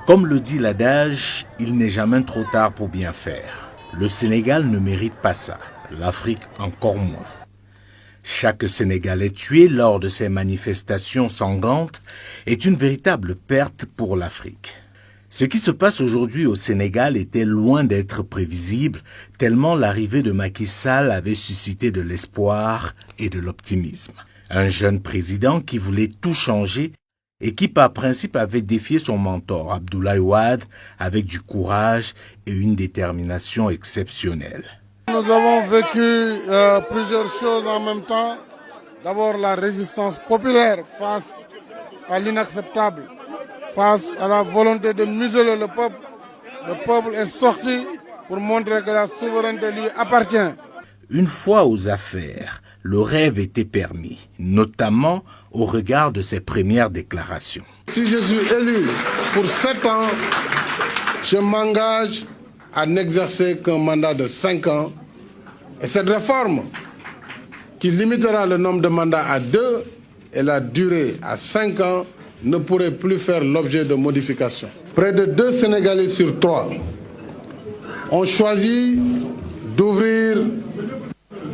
Comme le dit l'adage, il n'est jamais trop tard pour bien faire. Le Sénégal ne mérite pas ça, l'Afrique encore moins. Chaque Sénégalais tué lors de ces manifestations sanglantes est une véritable perte pour l'Afrique. Ce qui se passe aujourd'hui au Sénégal était loin d'être prévisible, tellement l'arrivée de Macky Sall avait suscité de l'espoir et de l'optimisme. Un jeune président qui voulait tout changer et qui par principe avait défié son mentor Abdoulaye Wade avec du courage et une détermination exceptionnelle. Nous avons vécu plusieurs choses en même temps. D'abord la résistance populaire face à l'inacceptable, face à la volonté de museler le peuple. Le peuple est sorti pour montrer que la souveraineté lui appartient. Une fois aux affaires, le rêve était permis, notamment au regard de ses premières déclarations. Si je suis élu pour 7 ans, je m'engage à n'exercer qu'un mandat de 5 ans. Et cette réforme, qui limitera le nombre de mandats à 2 et la durée à 5 ans, ne pourrait plus faire l'objet de modifications. Près de 2 Sénégalais sur 3 ont choisi d'ouvrir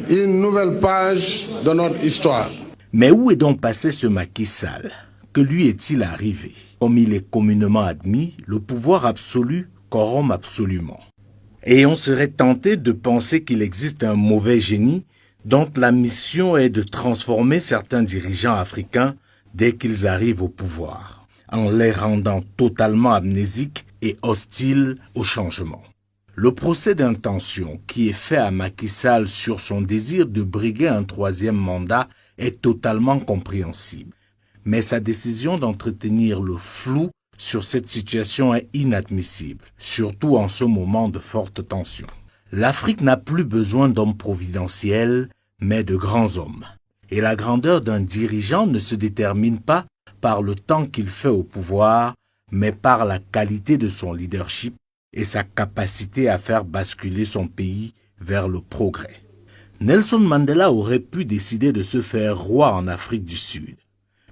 une nouvelle page de notre histoire. Mais où est donc passé ce Macky Sall? Que lui est-il arrivé? Comme il est communément admis, le pouvoir absolu corrompt absolument. Et on serait tenté de penser qu'il existe un mauvais génie dont la mission est de transformer certains dirigeants africains dès qu'ils arrivent au pouvoir, en les rendant totalement amnésiques et hostiles au changement. Le procès d'intention qui est fait à Macky Sall sur son désir de briguer un 3e mandat est totalement compréhensible. Mais sa décision d'entretenir le flou sur cette situation est inadmissible, surtout en ce moment de forte tension. L'Afrique n'a plus besoin d'hommes providentiels, mais de grands hommes. Et la grandeur d'un dirigeant ne se détermine pas par le temps qu'il fait au pouvoir, mais par la qualité de son leadership et sa capacité à faire basculer son pays vers le progrès. Nelson Mandela aurait pu décider de se faire roi en Afrique du Sud.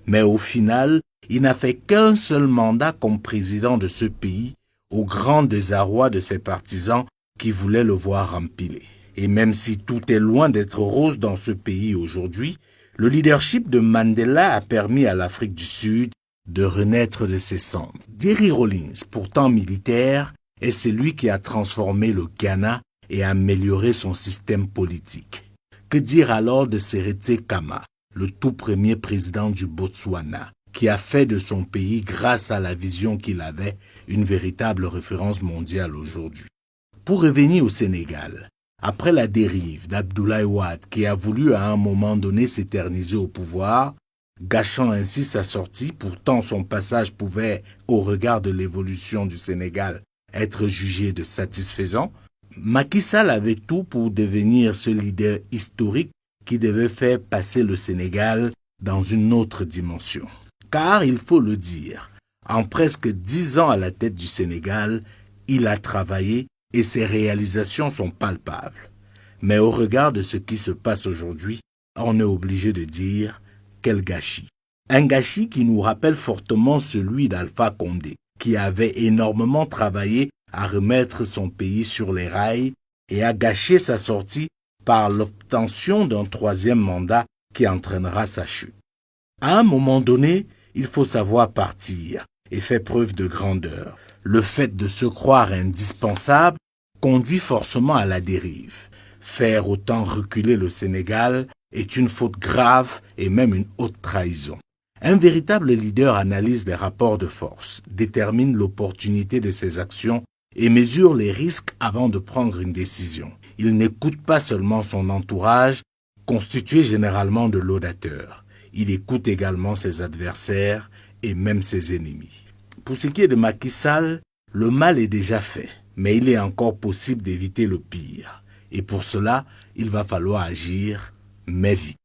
Mais au final, il n'a fait qu'un seul mandat comme président de ce pays, au grand désarroi de ses partisans qui voulaient le voir empiler. Et même si tout est loin d'être rose dans ce pays aujourd'hui, le leadership de Mandela a permis à l'Afrique du Sud de renaître de ses cendres. Jerry Rawlings, pourtant militaire, est celui qui a transformé le Ghana et amélioré son système politique. Que dire alors de Seretse Khama, le tout premier président du Botswana, qui a fait de son pays, grâce à la vision qu'il avait, une véritable référence mondiale aujourd'hui. Pour revenir au Sénégal, après la dérive d'Abdoulaye Wade, qui a voulu à un moment donné s'éterniser au pouvoir, gâchant ainsi sa sortie, pourtant son passage pouvait, au regard de l'évolution du Sénégal, être jugé de satisfaisant, Macky Sall avait tout pour devenir ce leader historique qui devait faire passer le Sénégal dans une autre dimension. Car, il faut le dire, en presque 10 ans à la tête du Sénégal, il a travaillé et ses réalisations sont palpables. Mais au regard de ce qui se passe aujourd'hui, on est obligé de dire quel gâchis. Un gâchis qui nous rappelle fortement celui d'Alpha Condé, qui avait énormément travaillé à remettre son pays sur les rails et a gâché sa sortie par l'obtention d'un 3e mandat qui entraînera sa chute. À un moment donné, il faut savoir partir et faire preuve de grandeur. Le fait de se croire indispensable conduit forcément à la dérive. Faire autant reculer le Sénégal est une faute grave et même une haute trahison. Un véritable leader analyse les rapports de force, détermine l'opportunité de ses actions et mesure les risques avant de prendre une décision. Il n'écoute pas seulement son entourage, constitué généralement de laudateurs. Il écoute également ses adversaires et même ses ennemis. Pour ce qui est de Macky Sall, le mal est déjà fait, mais il est encore possible d'éviter le pire. Et pour cela, il va falloir agir, mais vite.